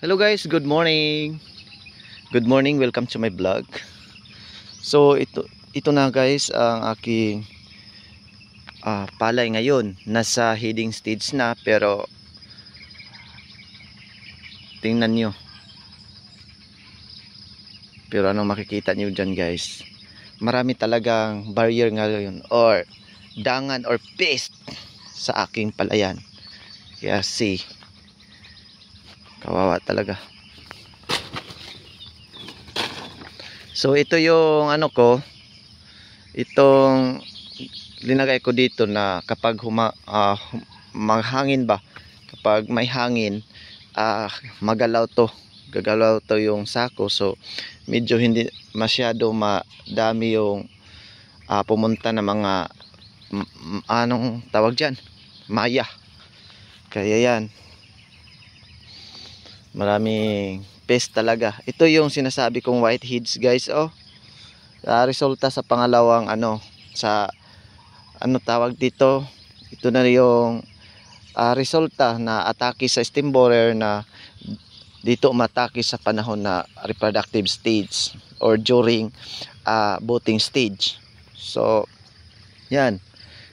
Hello guys, good morning. Good morning, welcome to my vlog. So ito na guys ang aking palay ngayon. Nasa heading stage na pero tingnan nyo. Pero anong makikita nyo dyan guys? Marami talagang barrier ngayon or dangan or pest sa aking palayan. Kaya see, kawawa talaga. So ito yung itong linagay ko dito na kapag maghangin ba, kapag may hangin, gagalaw to yung sako. So medyo hindi masyado madami yung pumunta na mga anong tawag dyan, maya. Kaya yan, maraming pest talaga. Ito yung sinasabi kong whiteheads guys. Resulta sa pangalawang sa tawag dito. Ito na yung resulta na atake sa stem borer na dito umatake sa panahon na reproductive stage or during budding stage. So yan,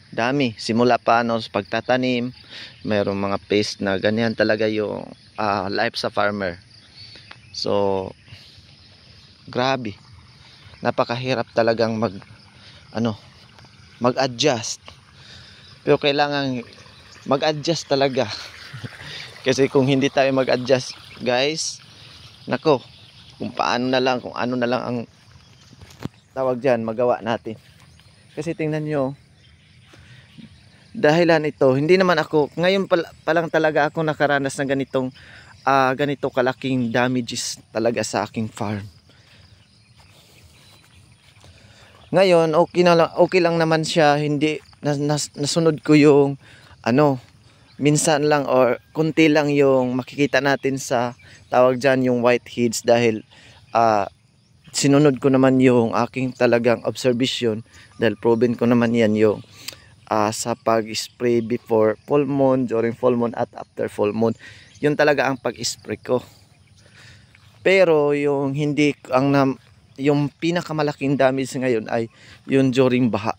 dami. Simula pa sa pagtatanim, mayroong mga pest na ganyan talaga yung life sa farmer. So grabe, napakahirap talagang mag-adjust. Pero kailangan mag-adjust talaga. Kasi kung hindi tayo mag-adjust guys, nako, kung ano na lang ang tawag diyan magawa natin. Kasi tingnan nyo, dahilan ito, hindi naman ako ngayon pa lang talaga ako nakaranas ng ganito kalaking damages talaga sa aking farm. Ngayon okay lang naman siya, hindi nasunod ko yung minsan lang or kunti lang yung makikita natin sa tawag dyan yung whiteheads dahil sinunod ko naman yung aking talagang observation dahil proven ko naman yan yung sa pag-spray before full moon, during full moon at after full moon. Yun talaga ang pag-spray ko. Pero yung yung pinakamalaking damage ngayon ay yung during baha.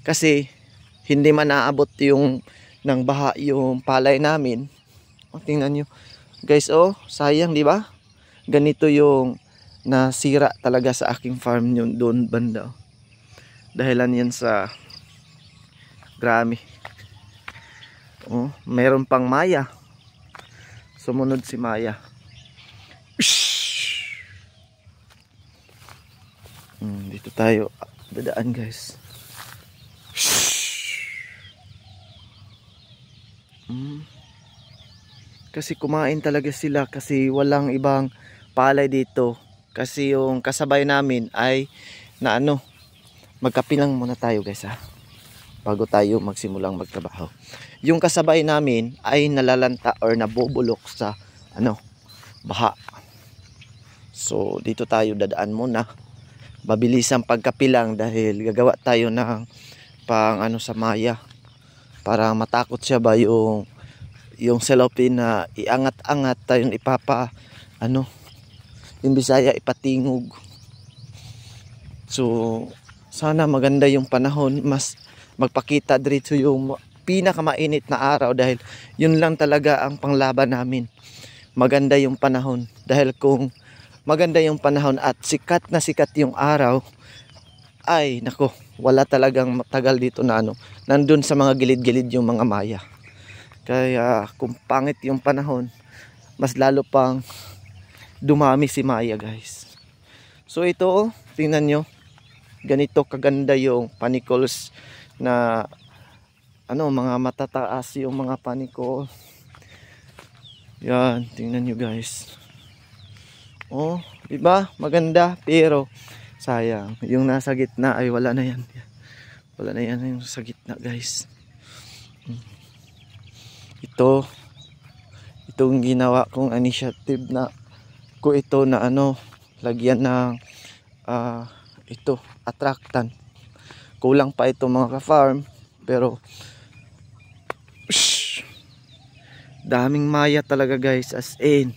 Kasi hindi man naabot yung ng baha yung palay namin. Tingnan nyo guys, sayang di ba? Ganito yung nasira talaga sa aking farm yun doon banda. Dahilan yan sa grami. Meron pang maya. Sumunod si maya. Dito tayo dadaan guys. Kasi kumain talaga sila kasi walang ibang palay dito. Kasi yung kasabay namin ay na magkape lang muna tayo guys bago tayo magsimulang magtrabaho. Yung kasabay namin ay nalalanta or nabubulok sa baha. So dito tayo dadaan muna. Mabilis ang pagkapilang dahil gagawa tayo ng pang sa maya para matakot siya ba yung cellophane na iangat-angat tayong yung Bisaya ipatingog. So sana maganda yung panahon, mas magpakita dito yung pinakamainit na araw dahil yun lang talaga ang panglaban namin. Maganda yung panahon dahil kung maganda yung panahon at sikat na sikat yung araw, ay nako, wala talagang matagal dito na nandun sa mga gilid-gilid yung mga maya. Kaya kung pangit yung panahon, mas lalo pang dumami si maya guys. So ito tingnan nyo, ganito kaganda yung panicles na mga matataas yung mga panicles. Yan, tingnan nyo guys. Diba? Maganda, pero sayang, yung nasa gitna ay wala na yan. Wala na yan yung sa gitna guys. Itong ginawa kong initiative na lagyan ng attractant. Kulang pa ito mga ka-farm, pero Daming maya talaga guys, as in.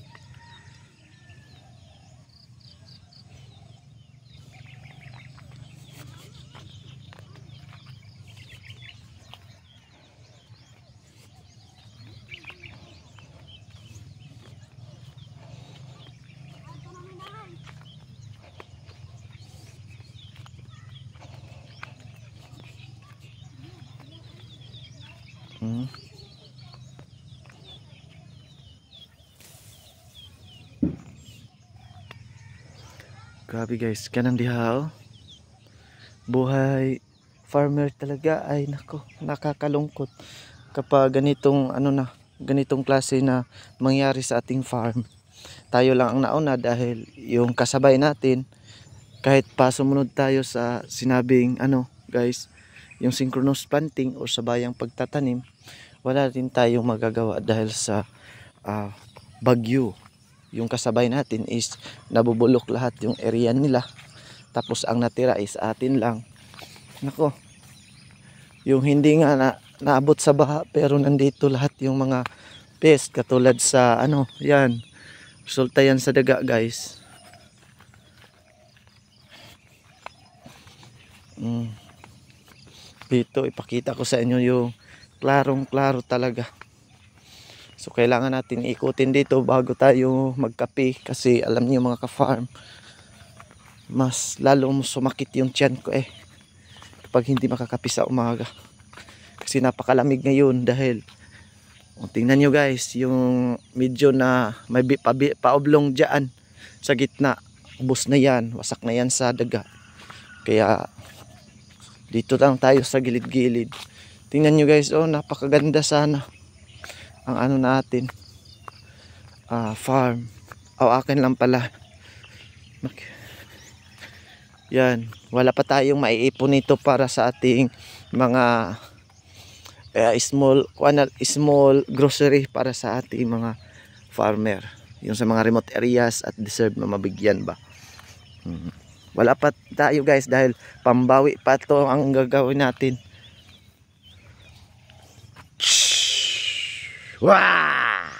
Grabe guys, kanang diha oh. Buhay farmer talaga ay nako, nakakalungkot kapag ganitong ano na, ganitong klase na mangyari sa ating farm. Tayo lang ang nauna dahil yung kasabay natin, kahit pa sumunod tayo sa sinabing ano guys, yung synchronous planting o sabayang pagtatanim, wala din tayong magagawa dahil sa bagyo. Yung kasabay natin is nabubulok lahat yung area nila, tapos ang natira is atin lang. Nako, yung hindi nga naabot sa baha pero nandito lahat yung mga pest katulad sa ano, yan. Resulta yan sa daga guys. Dito ipakita ko sa inyo yung klarong klaro talaga. So kailangan natin ikutin dito bago tayo magkape, kasi alam niyo mga ka-farm, mas lalo sumakit yung tiyan ko kapag hindi makakape sa umaga. Kasi napakalamig ngayon dahil tingnan nyo guys, yung medyo na may paoblong dyan sa gitna, ubos na yan, wasak na yan sa daga. Kaya dito lang tayo sa gilid-gilid. Tingnan nyo guys, oh napakaganda sana ang ano natin, farm. Akin lang pala. Yan, wala pa tayong maiipon nito para sa ating mga small grocery para sa ating mga farmer, yung sa mga remote areas at deserve na mabigyan ba. Wala pa tayo guys dahil pambawi pa to ang gagawin natin. Wah!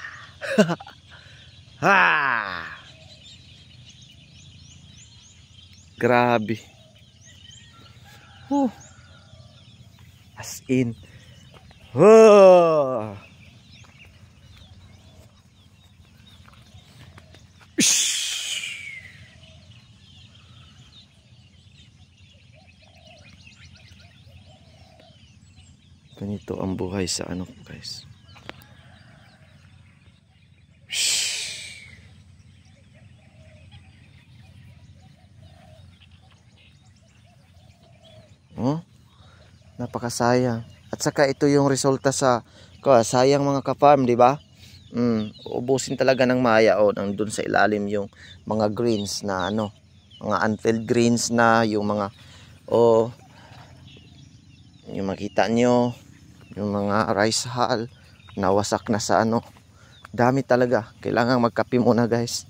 Ha! Grabe. As in. Ganito ang buhay sa ano guys. Oh, napakasayang. At saka ito yung resulta sa sayang mga ka-farm, di ba? Ubusin talaga ng maya nandun sa ilalim yung mga greens na ano, mga unfilled greens na yung mga yung makita nyo, yung mga rice hull nawasak na sa ano. Dami talaga. Kailangan magkape muna guys.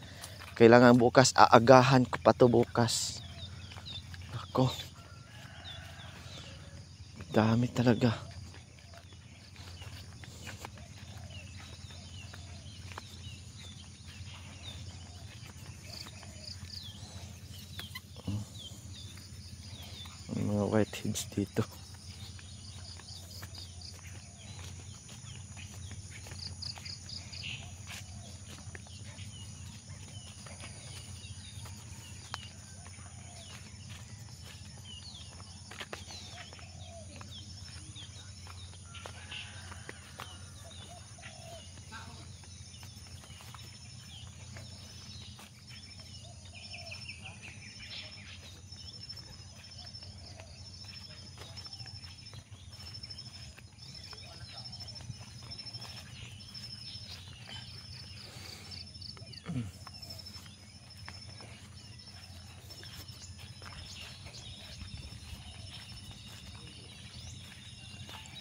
Kailangan bukas, aagahan ko pa to bukas. Ako, dami talaga. Mga whiteheads dito.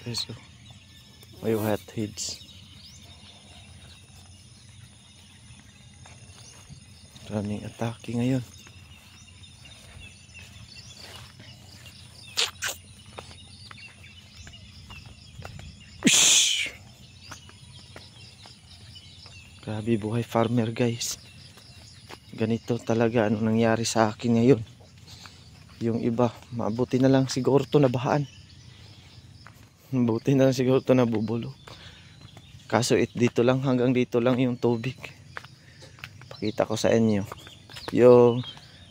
Guys, may whiteheads. Maraming atake ngayon. Grabe buhay farmer guys. Ganito talaga ano nangyari sa akin ngayon. Yung iba, mabuti na lang siguro to nabahaan. Mabuti na lang siguro to nabubulok. Kaso dito lang, hanggang dito lang yung tubig. Pakita ko sa inyo. Yung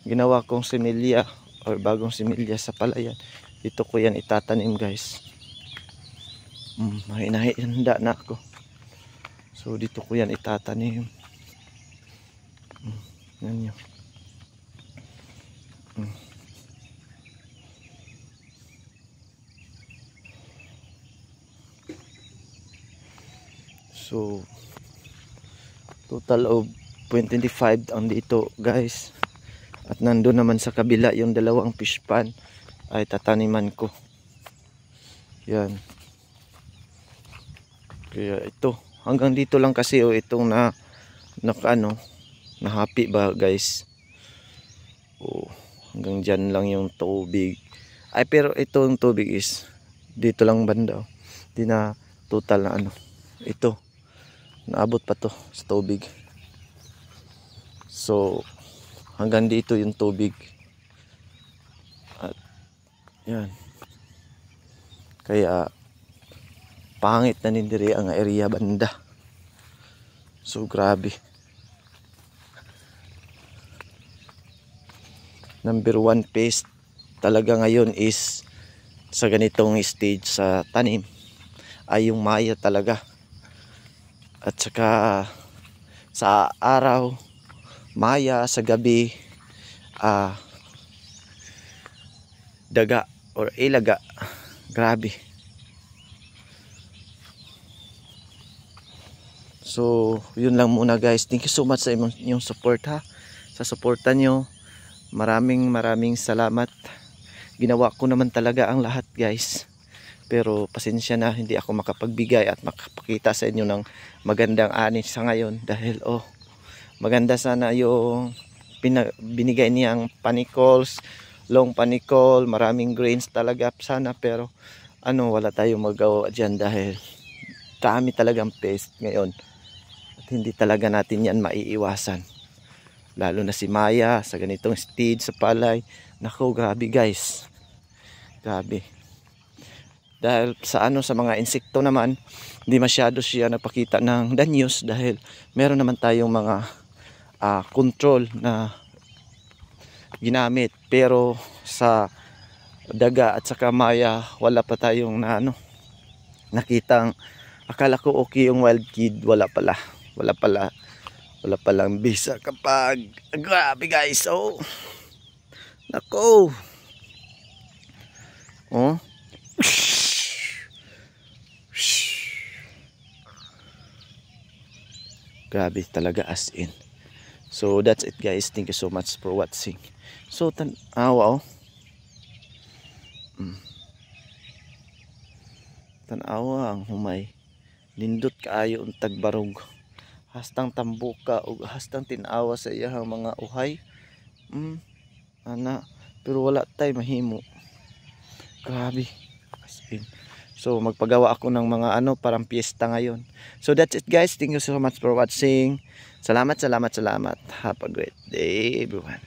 ginawa kong similya or bagong similya sa palayan. Dito ko yan itatanim guys. Handa na ako. So dito ko yan itatanim. Yan yun. So total of 25 ang dito guys. At nandun naman sa kabila yung dalawang fish pan ay tataniman ko. Yan. Kaya ito, hanggang dito lang kasi itong nahapi ba guys. Hanggang dyan lang yung tubig. Ay pero itong tubig is dito lang banda. Di na total na ito. Naabot pa to sa tubig. So hanggang dito yung tubig. At yan. Kaya pangit na nindiri ang area banda. So grabe. Number 1 pest talaga ngayon is sa ganitong stage sa tanim ay yung maya talaga. At saka sa araw maya, sa gabi daga or ilaga. Grabe. So yun lang muna guys. Thank you so much sa inyong support ha. Sa suporta nyo, maraming salamat. Ginawa ko naman talaga ang lahat guys. Pero pasensya na, hindi ako makapagbigay at makapakita sa inyo ng magandang ani sa ngayon. Dahil maganda sana yung binigay niyang panicles, long panicol, maraming grains talaga sana. Pero wala tayong magawa dyan dahil dami talagang pest ngayon. At hindi talaga natin yan maiiwasan. Lalo na si Maya sa ganitong stage sa palay. Nako, grabe guys. Grabe. Dahil sa sa mga insekto naman, hindi masyado siya napakita ng danyos dahil meron naman tayong mga control na ginamit. Pero sa daga at saka Maya, wala pa tayong nakitang. Akala ko okay yung wild kid, wala palang bisa kapag grabe guys. Nako. Grabe talaga as in. So that's it guys. Thank you so much for watching. So tanawa tanawa ang humay. Nindot kaayo ang tagbarog. Hastang tambuka o hastang tinawa sa iyang mga uhay. Pero wala tay mahimo. Grabe. As in. So magpagawa ako ng mga parang piyesta ngayon. So that's it guys. Thank you so much for watching. Salamat. Have a great day everyone.